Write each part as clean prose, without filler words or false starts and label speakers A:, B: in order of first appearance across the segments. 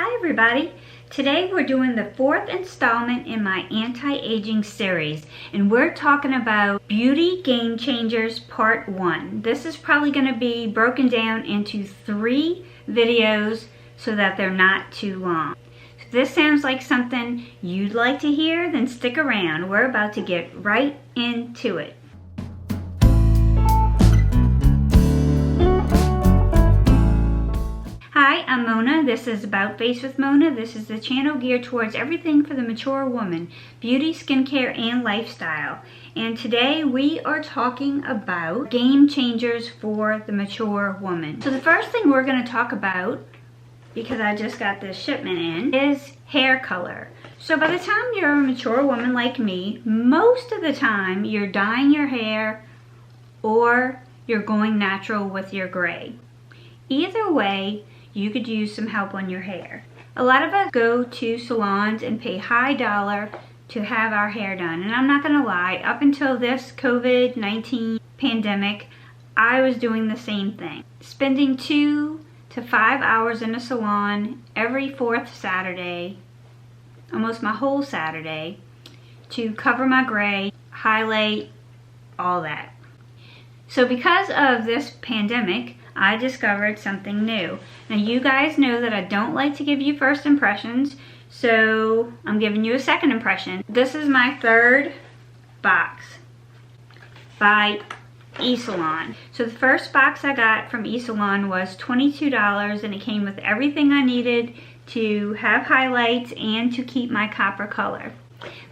A: Hi everybody! Today we're doing the fourth installment in my anti-aging series, and we're talking about Beauty Game Changers Part 1. This is probably going to be broken down into 3 videos so that they're not too long. If this sounds like something you'd like to hear, then stick around. We're about to get right into it. Hi, I'm Mona. This is About Face with Mona. This is the channel geared towards everything for the mature woman, beauty, skincare, and lifestyle. And today we are talking about game changers for the mature woman. So the first thing we're going to talk about, because I just got this shipment in, is hair color. So by the time you're a mature woman like me, most of the time you're dyeing your hair or you're going natural with your gray. Either way, you could use some help on your hair. A lot of us go to salons and pay high dollar to have our hair done. And I'm not gonna lie, up until this COVID-19 pandemic, I was doing the same thing. Spending 2 to 5 hours in a salon every 4th Saturday, almost my whole Saturday, to cover my gray, highlight, all that. So because of this pandemic, I discovered something new. Now you guys know that I don't like to give you first impressions, so I'm giving you a second impression. This is my 3rd box by eSalon. So the first box I got from eSalon was $22 and it came with everything I needed to have highlights and to keep my copper color.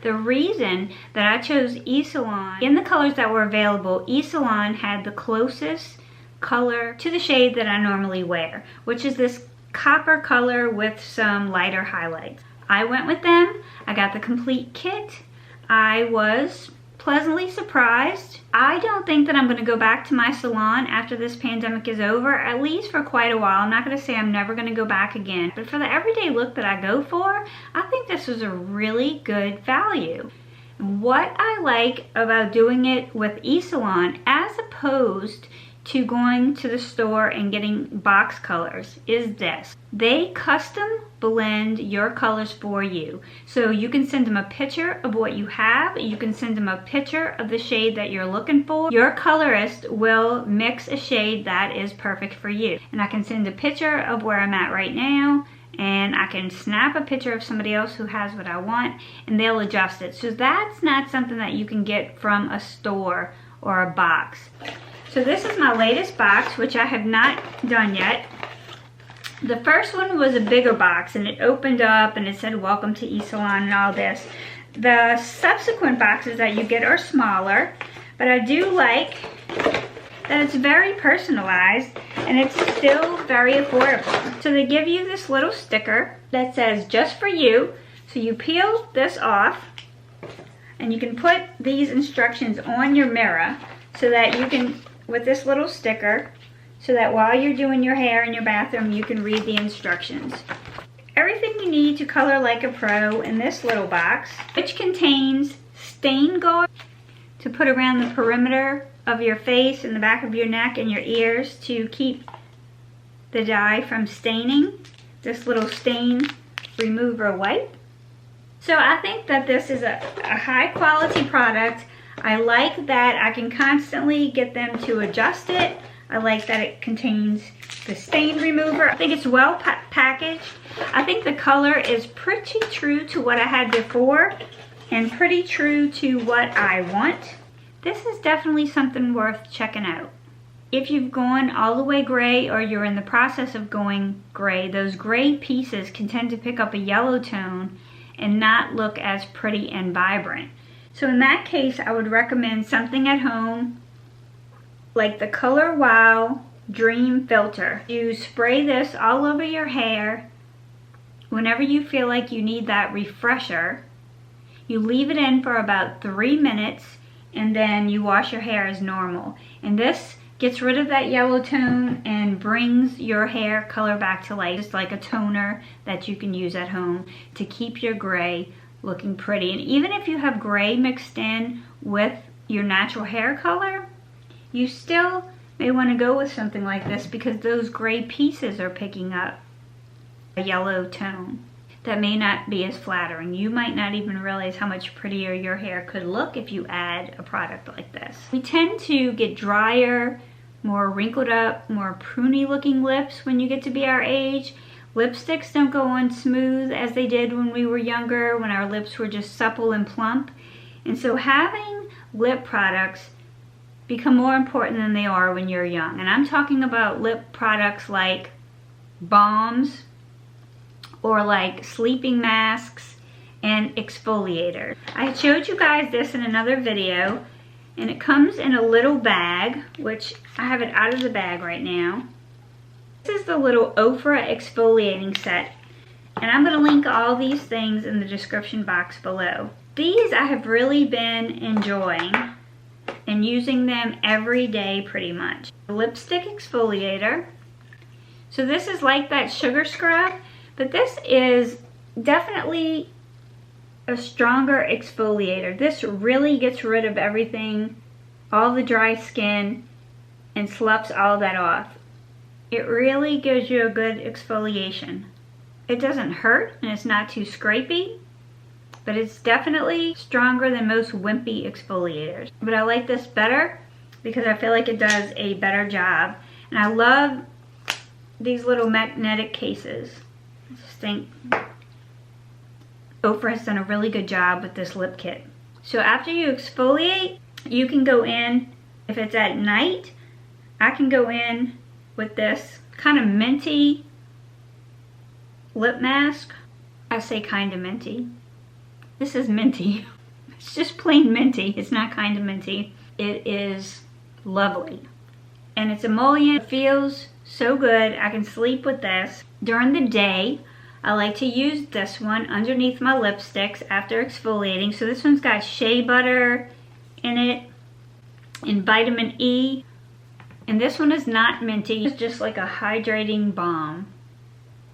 A: The reason that I chose eSalon, in the colors that were available, eSalon had the closest color to the shade that I normally wear, which is this copper color with some lighter highlights. I went with them. I got the complete kit. I was pleasantly surprised. I don't think that I'm going to go back to my salon after this pandemic is over, at least for quite a while. I'm not going to say I'm never going to go back again, but for the everyday look that I go for, I think this was a really good value. What I like about doing it with eSalon as opposed to going to the store and getting box colors is this. They custom blend your colors for you. So you can send them a picture of what you have. You can send them a picture of the shade that you're looking for. Your colorist will mix a shade that is perfect for you. And I can send a picture of where I'm at right now, and I can snap a picture of somebody else who has what I want, and they'll adjust it. So that's not something that you can get from a store or a box. So this is my latest box, which I have not done yet. The first one was a bigger box, and it opened up and it said welcome to eSalon and all this. The subsequent boxes that you get are smaller, but I do like that it's very personalized and it's still very affordable. So they give you this little sticker that says just for you. So you peel this off and you can put these instructions on your mirror so that you can, with this little sticker, so that while you're doing your hair in your bathroom, you can read the instructions. Everything you need to color like a pro in this little box, which contains stain guard to put around the perimeter of your face and the back of your neck and your ears to keep the dye from staining. This little stain remover wipe. So I think that this is a high quality product. I like that I can constantly get them to adjust it. I like that it contains the stain remover. I think it's well packaged. I think the color is pretty true to what I had before and pretty true to what I want. This is definitely something worth checking out. If you've gone all the way gray or you're in the process of going gray, those gray pieces can tend to pick up a yellow tone and not look as pretty and vibrant. So in that case, I would recommend something at home like the Color Wow Dream Filter. You spray this all over your hair whenever you feel like you need that refresher. You leave it in for about 3 minutes and then you wash your hair as normal. And this gets rid of that yellow tone and brings your hair color back to life. It's like a toner that you can use at home to keep your gray looking pretty. And even if you have gray mixed in with your natural hair color, you still may want to go with something like this because those gray pieces are picking up a yellow tone that may not be as flattering. You might not even realize how much prettier your hair could look if you add a product like this. We tend to get drier, more wrinkled up, more pruny looking lips when you get to be our age. Lipsticks don't go on smooth as they did when we were younger, when our lips were just supple and plump. And so having lip products become more important than they are when you're young. And I'm talking about lip products like balms or like sleeping masks and exfoliators. I showed you guys this in another video, and it comes in a little bag, which I have it out of the bag right now. This is the little OFRA exfoliating set, and I'm going to link all these things in the description box below. These I have really been enjoying and using them every day pretty much. Lipstick exfoliator. So this is like that sugar scrub, but this is definitely a stronger exfoliator. This really gets rid of everything, all the dry skin, and sloughs all that off. It really gives you a good exfoliation. It doesn't hurt and it's not too scrapey, but it's definitely stronger than most wimpy exfoliators. But I like this better because I feel like it does a better job. And I love these little magnetic cases. I just think OFRA has done a really good job with this lip kit. So after you exfoliate, you can go in, if it's at night, I can go in with this kind of minty lip mask. I say kind of minty. This is minty. It's just plain minty. It's not kind of minty. It is lovely. And it's emollient. It feels so good. I can sleep with this. During the day, I like to use this one underneath my lipsticks after exfoliating. So this one's got shea butter in it and vitamin E. And this one is not minty. It's just like a hydrating balm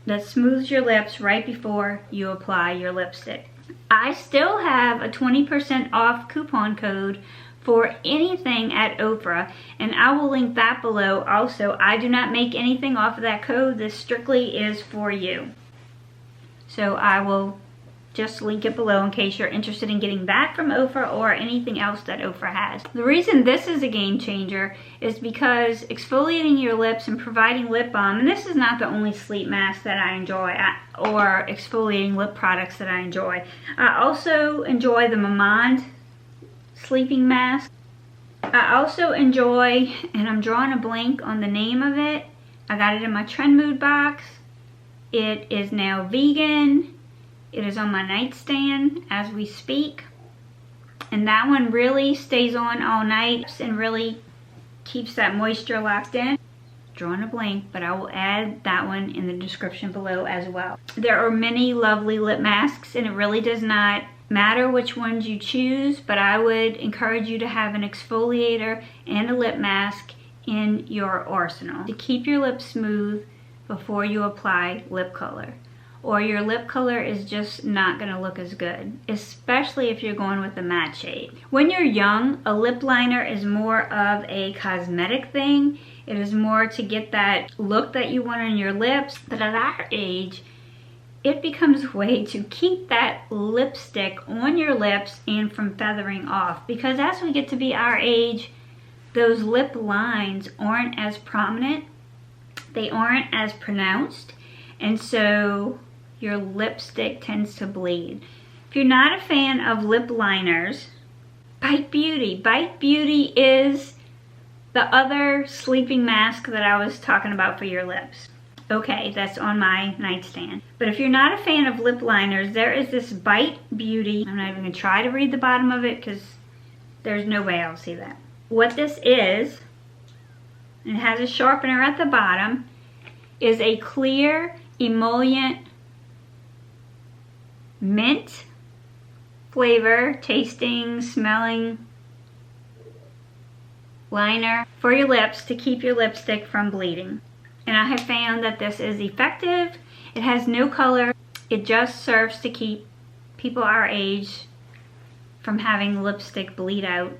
A: that smooths your lips right before you apply your lipstick. I still have a 20% off coupon code for anything at OFRA, and I will link that below also. I do not make anything off of that code. This strictly is for you. So I will just link it below in case you're interested in getting that from OFRA or anything else that OFRA has. The reason this is a game changer is because exfoliating your lips and providing lip balm, and this is not the only sleep mask that I enjoy or exfoliating lip products that I enjoy. I also enjoy the Allemands sleeping mask. I also enjoy, and I'm drawing a blank on the name of it, I got it in my Trend Mood box. It is now vegan. It is on my nightstand as we speak. And that one really stays on all night and really keeps that moisture locked in. Drawing a blank, but I will add that one in the description below as well. There are many lovely lip masks, and it really does not matter which ones you choose, but I would encourage you to have an exfoliator and a lip mask in your arsenal to keep your lips smooth before you apply lip color, or your lip color is just not going to look as good, especially if you're going with a matte shade. When you're young, a lip liner is more of a cosmetic thing. It is more to get that look that you want on your lips, but at our age, it becomes a way to keep that lipstick on your lips and from feathering off, because as we get to be our age, those lip lines aren't as prominent, they aren't as pronounced, and so your lipstick tends to bleed. If you're not a fan of lip liners, Bite Beauty. Bite Beauty is the other sleeping mask that I was talking about for your lips. Okay, that's on my nightstand. But if you're not a fan of lip liners, there is this Bite Beauty. I'm not even gonna try to read the bottom of it because there's no way I'll see that. What this is, it has a sharpener at the bottom, is a clear emollient mint flavor, tasting, smelling liner for your lips to keep your lipstick from bleeding. And I have found that this is effective. It has no color. It just serves to keep people our age from having lipstick bleed out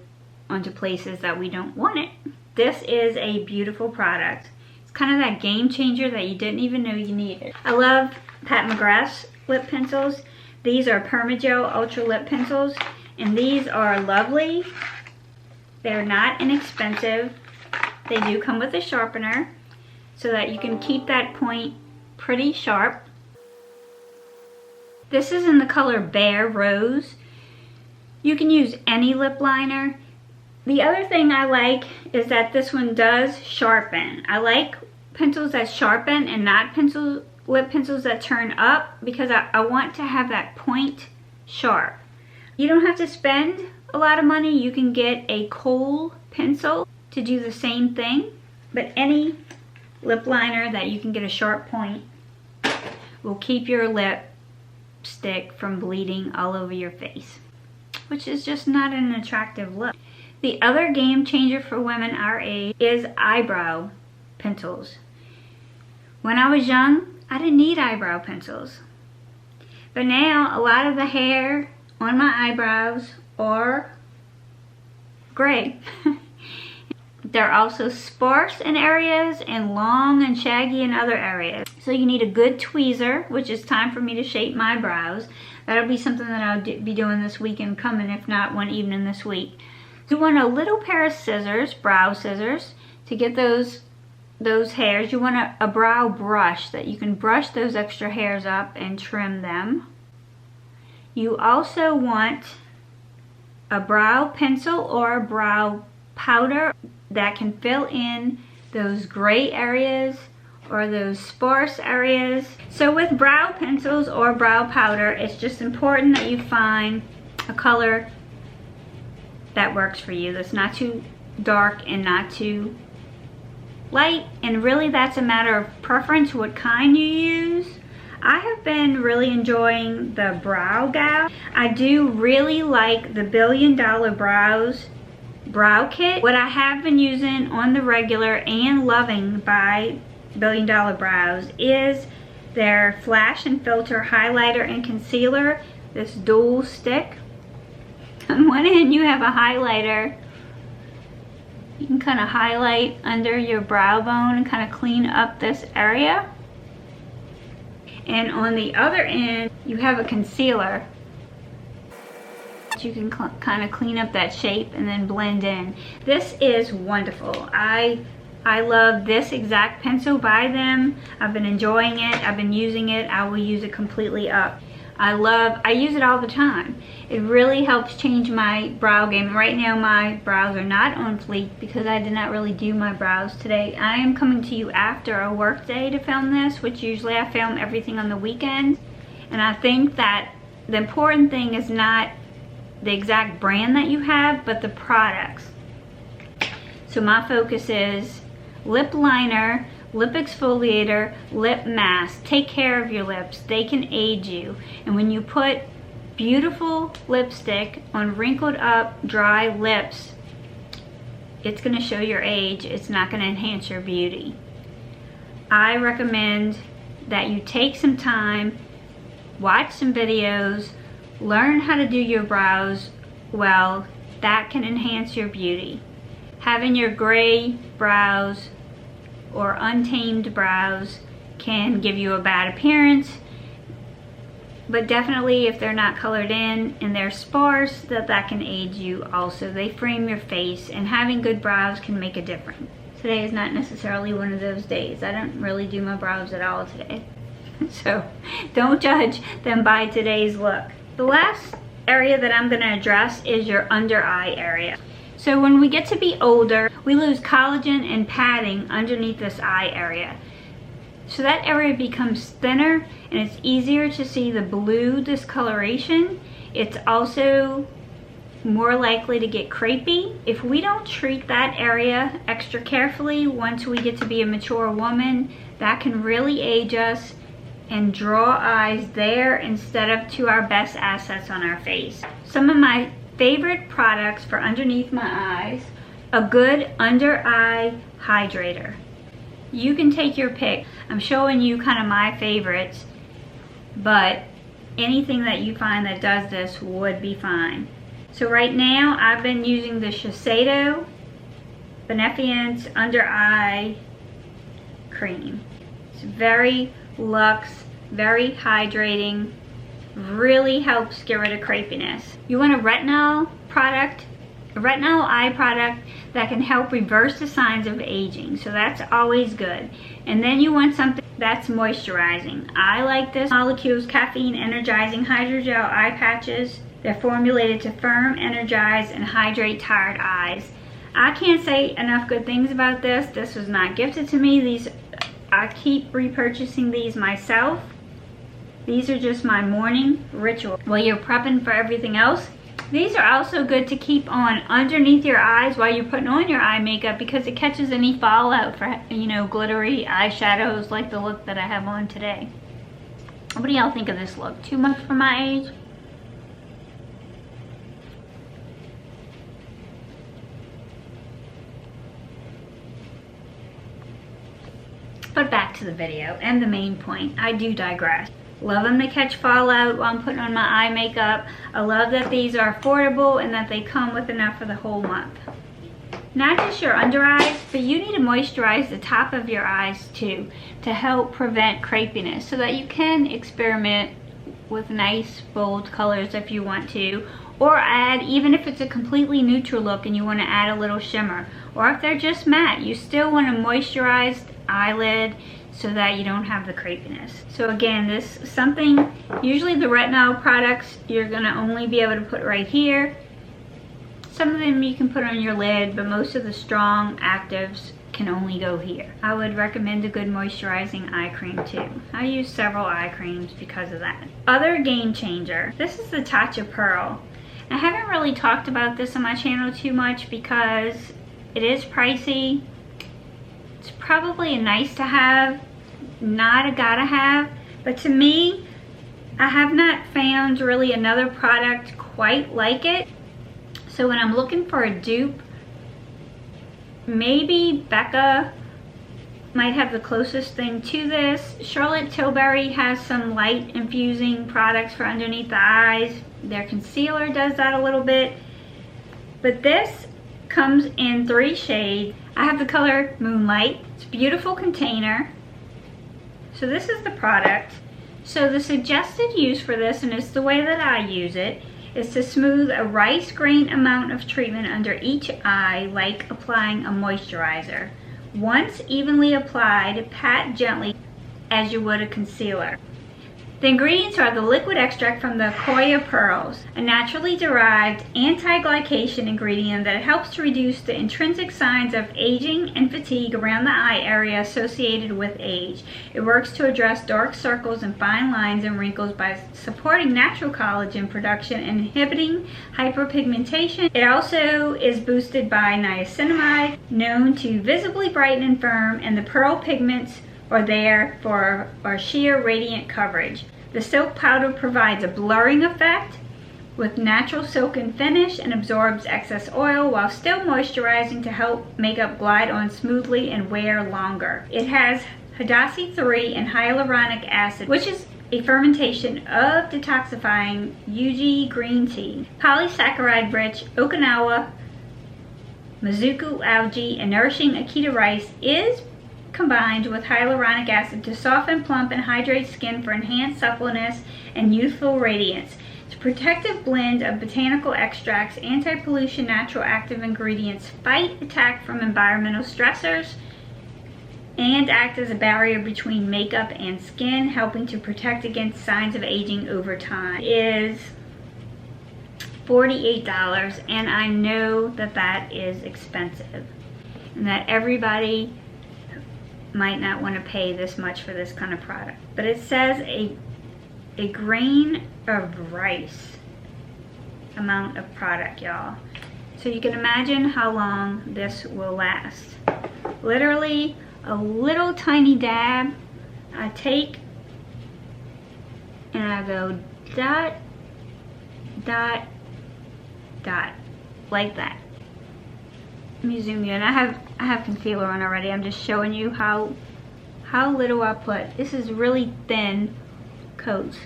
A: onto places that we don't want it. This is a beautiful product. It's kind of that game changer that you didn't even know you needed. I love Pat McGrath's lip pencils. These are Permagel Ultra Lip Pencils, and these are lovely. They're not inexpensive. They do come with a sharpener so that you can keep that point pretty sharp. This is in the color Bare Rose. You can use any lip liner. The other thing I like is that this one does sharpen. I like pencils that sharpen and not lip pencils that turn up, because I want to have that point sharp. You don't have to spend a lot of money. You can get a kohl pencil to do the same thing, but any lip liner that you can get a sharp point will keep your lipstick from bleeding all over your face, which is just not an attractive look. The other game changer for women our age is eyebrow pencils. When I was young, I didn't need eyebrow pencils. But now, a lot of the hair on my eyebrows are gray. They're also sparse in areas and long and shaggy in other areas. So you need a good tweezer, which is time for me to shape my brows. That'll be something that I'll be doing this weekend coming, if not one evening this week. You want a little pair of scissors, brow scissors, to get those hairs. You want a brow brush that you can brush those extra hairs up and trim them. You also want a brow pencil or a brow powder that can fill in those gray areas or those sparse areas. So with brow pencils or brow powder, it's just important that you find a color that works for you, that's not too dark and not too light, and really that's a matter of preference what kind you use. I have been really enjoying the Brow Gal. I do really like the $1 Billion Brows brow kit. What I have been using on the regular and loving by $1 Billion Brows is their Flash and Filter highlighter and concealer, this dual stick. On one end you have a highlighter. You can kind of highlight under your brow bone and kind of clean up this area. And on the other end you have a concealer. You can kind of clean up that shape and then blend in. This is wonderful. I love this exact pencil by them. I've been enjoying it. I've been using it. I will use it completely up. I use it all the time. It really helps change my brow game. Right now my brows are not on fleek because I did not really do my brows today. I am coming to you after a work day to film this, which usually I film everything on the weekend. And I think that the important thing is not the exact brand that you have, but the products. So my focus is lip liner, lip exfoliator, lip mask. Take care of your lips. They can aid you. And when you put beautiful lipstick on wrinkled up, dry lips, it's going to show your age. It's not going to enhance your beauty. I recommend that you take some time, watch some videos, learn how to do your brows well. That can enhance your beauty. Having your gray brows or untamed brows can give you a bad appearance, but definitely if they're not colored in and they're sparse, that can aid you also. They frame your face, and having good brows can make a difference. Today is not necessarily one of those days. I don't really do my brows at all today. So don't judge them by today's look. The last area that I'm going to address is your under eye area. So when we get to be older, we lose collagen and padding underneath this eye area. So that area becomes thinner and it's easier to see the blue discoloration. It's also more likely to get crepey. If we don't treat that area extra carefully once we get to be a mature woman, that can really age us and draw eyes there instead of to our best assets on our face. Some of my favorite products for underneath my eyes, a good under eye hydrator. You can take your pick. I'm showing you kind of my favorites, but anything that you find that does this would be fine. So right now I've been using the Shiseido Beneficence Under Eye cream. It's very luxe, very hydrating, really helps get rid of crepiness. You want a retinol product, a retinol eye product that can help reverse the signs of aging, so that's always good. And then you want something that's moisturizing. I like this Molecules Caffeine Energizing Hydrogel Eye Patches. They're formulated to firm, energize, and hydrate tired eyes. I can't say enough good things about this. This was not gifted to me. I keep repurchasing these myself. These are just my morning ritual. While you're prepping for everything else, these are also good to keep on underneath your eyes while you're putting on your eye makeup, because it catches any fallout for, you know, glittery eyeshadows like the look that I have on today. What do y'all think of this look? Too much for my age? But back to the video and the main point. I do digress. Love them to catch fallout while I'm putting on my eye makeup. I love that these are affordable and that they come with enough for the whole month. Not just your under eyes, but you need to moisturize the top of your eyes too to help prevent crepiness, so that you can experiment with nice bold colors if you want to, or add, even if it's a completely neutral look and you want to add a little shimmer, or if they're just matte, you still want a moisturized eyelid so that you don't have the crepiness. So again, this is something, usually the retinol products you're gonna only be able to put right here. Some of them you can put on your lid, but most of the strong actives can only go here. I would recommend a good moisturizing eye cream too. I use several eye creams because of that. Other game changer, this is the Tatcha Pearl. I haven't really talked about this on my channel too much because it is pricey. It's probably a nice to have, not a gotta have, but to me, I have not found really another product quite like it. So when I'm looking for a dupe, maybe Bagot might have the closest thing to this. Charlotte Tilbury has some light infusing products for underneath the eyes. Their concealer does that a little bit, but this comes in 3 shades. I have the color Moonlight. It's a beautiful container. So this is the product. So the suggested use for this, and it's the way that I use it, is to smooth a rice grain amount of treatment under each eye, like applying a moisturizer. Once evenly applied, pat gently as you would a concealer. The ingredients are the liquid extract from the Koya pearls, a naturally derived anti-glycation ingredient that helps to reduce the intrinsic signs of aging and fatigue around the eye area associated with age. It works to address dark circles and fine lines and wrinkles by supporting natural collagen production and inhibiting hyperpigmentation. It also is boosted by niacinamide, known to visibly brighten and firm, and the pearl pigments are there for our sheer radiant coverage. The silk powder provides a blurring effect with natural silken finish and absorbs excess oil while still moisturizing to help makeup glide on smoothly and wear longer. It has Hadassah 3 and hyaluronic acid, which is a fermentation of detoxifying Yuji green tea, polysaccharide-rich Okinawa Mizuku algae, and nourishing Akita rice is combined with hyaluronic acid to soften, plump, and hydrate skin for enhanced suppleness and youthful radiance. It's a protective blend of botanical extracts, anti-pollution, natural active ingredients, fight attack from environmental stressors, and act as a barrier between makeup and skin, helping to protect against signs of aging over time. It is $48, and I know that that is expensive and that everybody might not want to pay this much for this kind of product, but it says a grain of rice amount of product, y'all. So you can imagine how long this will last. Literally a little tiny dab I take and I go dot, dot, dot, like that. Let me zoom you in. I have concealer on already. I'm just showing you how little I put. This is really thin coat.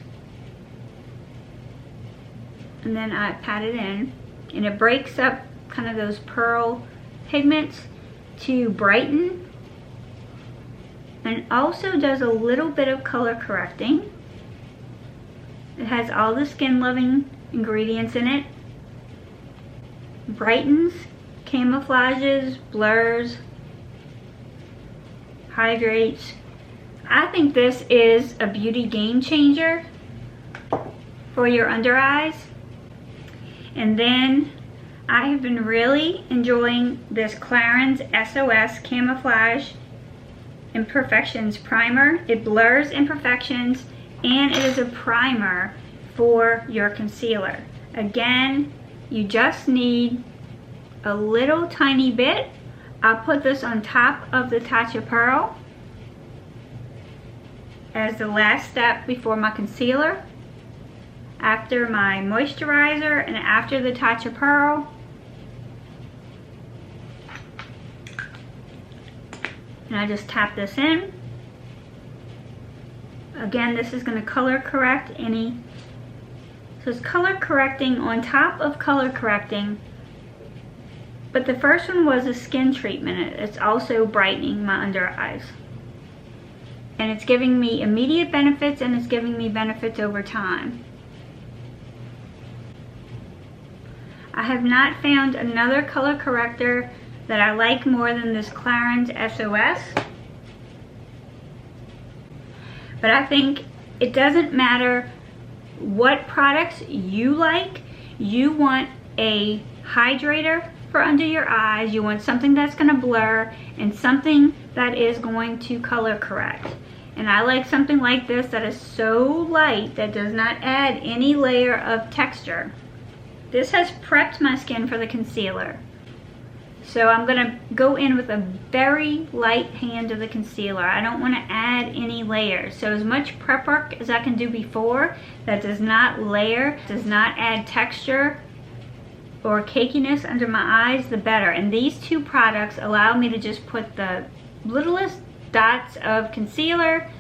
A: And then I pat it in, and it breaks up kind of those pearl pigments to brighten and also does a little bit of color correcting. It has all the skin loving ingredients in it. Brightens, camouflages, blurs, hydrates. I think this is a beauty game changer for your under eyes. And then I have been really enjoying this Clarins SOS Camouflage Imperfections Primer. It blurs imperfections and it is a primer for your concealer. Again, you just need a little tiny bit. I'll put this on top of the Tatcha Pearl as the last step before my concealer, after my moisturizer, and after the Tatcha Pearl. And I just tap this in. Again, this is going to color correct any. So it's color correcting on top of color correcting. But the first one was a skin treatment. It's also brightening my under eyes. And it's giving me immediate benefits, and it's giving me benefits over time. I have not found another color corrector that I like more than this Clarins SOS. But I think it doesn't matter what products you like. You want a hydrator for under your eyes. You want something that's going to blur and something that is going to color correct. And I like something like this that is so light that does not add any layer of texture. This has prepped my skin for the concealer. So I'm going to go in with a very light hand of the concealer. I don't want to add any layers. So as much prep work as I can do before that does not layer, does not add texture or cakiness under my eyes, the better. And these two products allow me to just put the littlest dots of concealer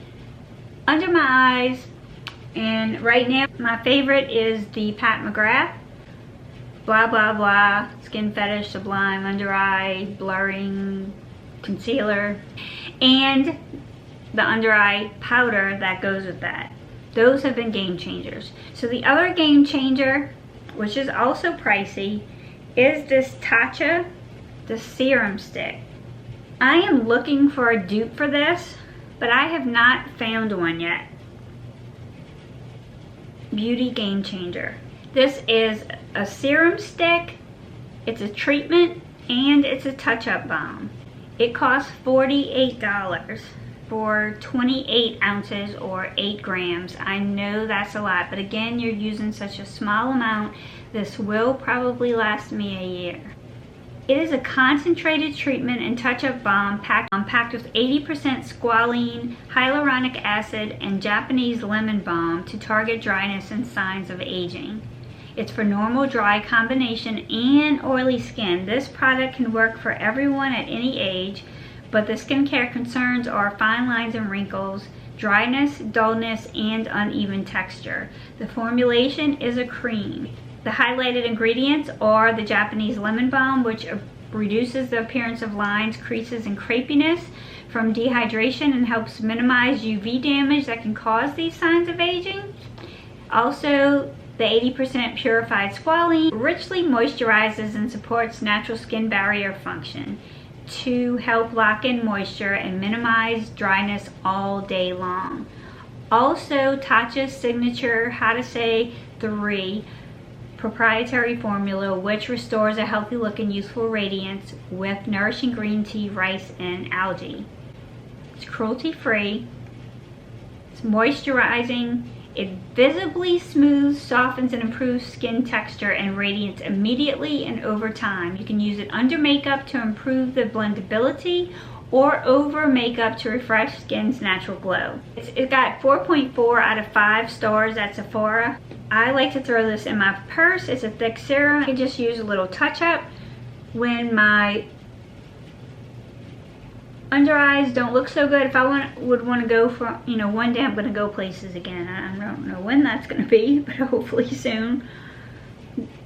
A: under my eyes. And right now my favorite is the Pat McGrath blah blah blah skin fetish sublime under eye blurring concealer, and the under eye powder that goes with that. Those have been game changers. So the other game changer, which is also pricey, is this Tatcha, the serum stick. I am looking for a dupe for this, but I have not found one yet. Beauty game changer. This is a serum stick, it's a treatment, and it's a touch-up balm. It costs $48 for 28 ounces or 8 grams. I know that's a lot, but again, you're using such a small amount. This will probably last me a year. It is a concentrated treatment and touch-up balm packed with 80% squalene, hyaluronic acid, and Japanese lemon balm to target dryness and signs of aging. It's for normal, dry, combination, and oily skin. This product can work for everyone at any age, but the skincare concerns are fine lines and wrinkles, dryness, dullness, and uneven texture. The formulation is a cream. The highlighted ingredients are the Japanese lemon balm, which reduces the appearance of lines, creases, and crepiness from dehydration and helps minimize UV damage that can cause these signs of aging. Also, the 80% purified squalene richly moisturizes and supports natural skin barrier function to help lock in moisture and minimize dryness all day long. Also, Tatcha's signature How to Say 3 proprietary formula, which restores a healthy look and youthful radiance with nourishing green tea, rice, and algae. It's cruelty-free, it's moisturizing, it visibly smooths, softens, and improves skin texture and radiance immediately and over time. You can use it under makeup to improve the blendability or over makeup to refresh skin's natural glow. It got 4.4 out of 5 stars at Sephora. I like to throw this in my purse. It's a thick serum. I can just use a little touch-up when my under eyes don't look so good. If I would want to go for, one day I'm going to go places again. I don't know when that's going to be, but hopefully soon.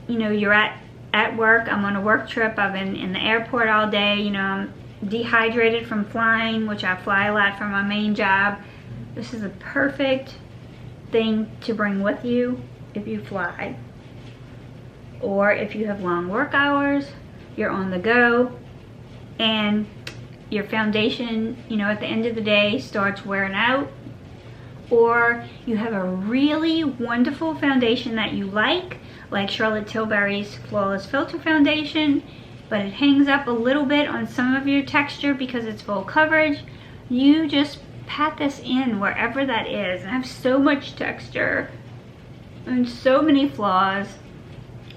A: You're at work. I'm on a work trip. I've been in the airport all day. I'm dehydrated from flying, which I fly a lot for my main job, this is a perfect thing to bring with you if you fly. Or if you have long work hours, you're on the go, and your foundation, you know, at the end of the day starts wearing out, or you have a really wonderful foundation that you like Charlotte Tilbury's Flawless Filter Foundation, but it hangs up a little bit on some of your texture because it's full coverage. You just pat this in wherever that is. And I have so much texture and so many flaws.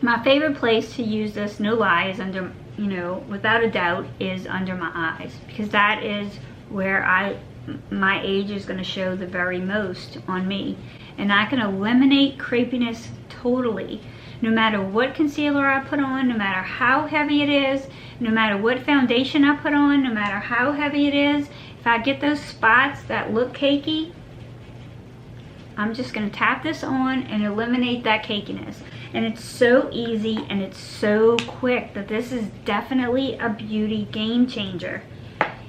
A: My favorite place to use this, no lie, is under, you know, without a doubt, is under my eyes, because that is where my age is going to show the very most on me. And I can eliminate crepiness totally. No matter what concealer I put on, no matter how heavy it is, no matter what foundation I put on, no matter how heavy it is, if I get those spots that look cakey, I'm just going to tap this on and eliminate that cakiness. And it's so easy and it's so quick that this is definitely a beauty game changer.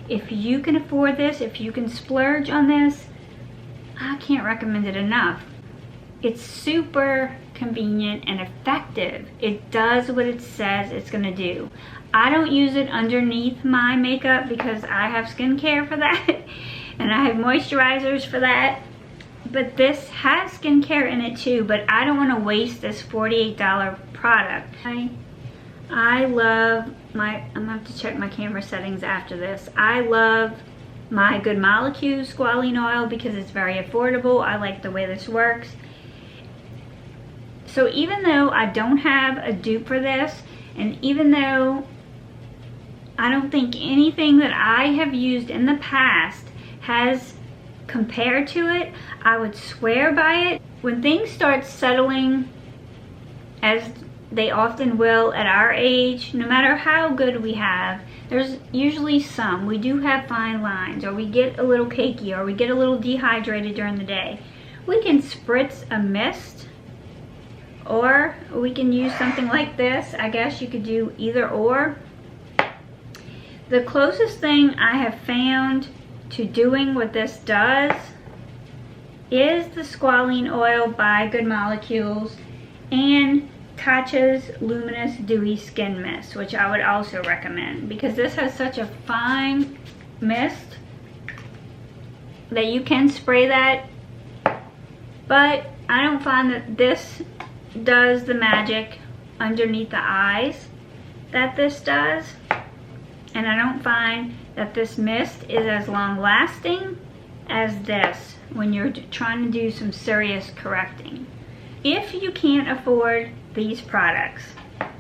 A: If you can afford this, if you can splurge on this, I can't recommend it enough. It's super convenient and effective. It does what it says it's going to do. I don't use it underneath my makeup because I have skincare for that and I have moisturizers for that. But this has skincare in it too, but I don't want to waste this $48 product. I love I'm gonna have to check my camera settings after this. I love my Good Molecules Squalene Oil because it's very affordable. I like the way this works. So even though I don't have a dupe for this, and even though I don't think anything that I have used in the past has compared to it, I would swear by it. When things start settling, as they often will at our age, no matter how good we have, there's usually some. We do have fine lines, or we get a little cakey, or we get a little dehydrated during the day. We can spritz a mist, or we can use something like this. I guess you could do either or. The closest thing I have found to doing what this does is the Squalene Oil by Good Molecules and Tatcha's Luminous Dewy Skin Mist, which I would also recommend because this has such a fine mist that you can spray that, but I don't find that this does the magic underneath the eyes that this does, and I don't find that this mist is as long lasting as this when you're trying to do some serious correcting. If you can't afford these products,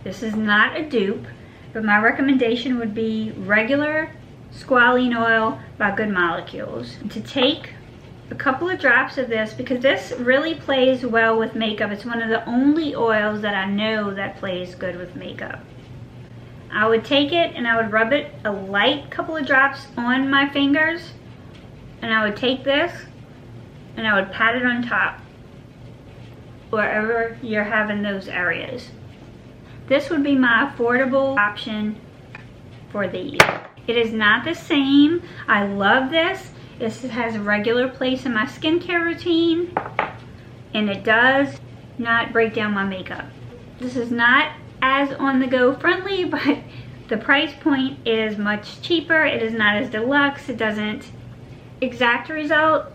A: this is not a dupe, but my recommendation would be regular Squalene Oil by Good Molecules. To take a couple of drops of this, because this really plays well with makeup. It's one of the only oils that I know that plays good with makeup. I would take it and I would rub it a light couple of drops on my fingers, and I would take this and I would pat it on top wherever you're having those areas. This would be my affordable option for these. It is not the same. I love this. This has a regular place in my skincare routine, and it does not break down my makeup. This is not as on-the-go friendly, but the price point is much cheaper. It is not as deluxe. It doesn't exact result,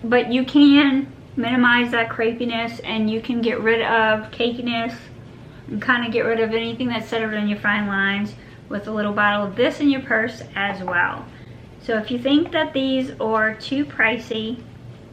A: but you can minimize that crepiness and you can get rid of cakiness and kind of get rid of anything that's settled in your fine lines with a little bottle of this in your purse as well. So if you think that these are too pricey,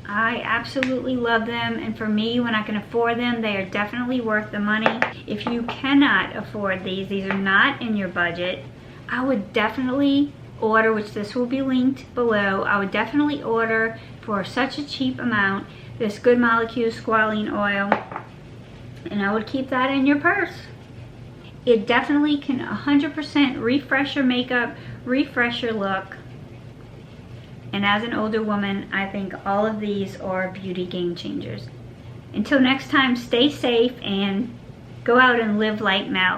A: I absolutely love them, and for me, when I can afford them, they are definitely worth the money. If you cannot afford these are not in your budget, I would definitely order, which this will be linked below, I would definitely order for such a cheap amount this Good Molecules Squalene Oil, and I would keep that in your purse. It definitely can 100% refresh your makeup, refresh your look. And as an older woman, I think all of these are beauty game changers. Until next time, stay safe and go out and live like Mel.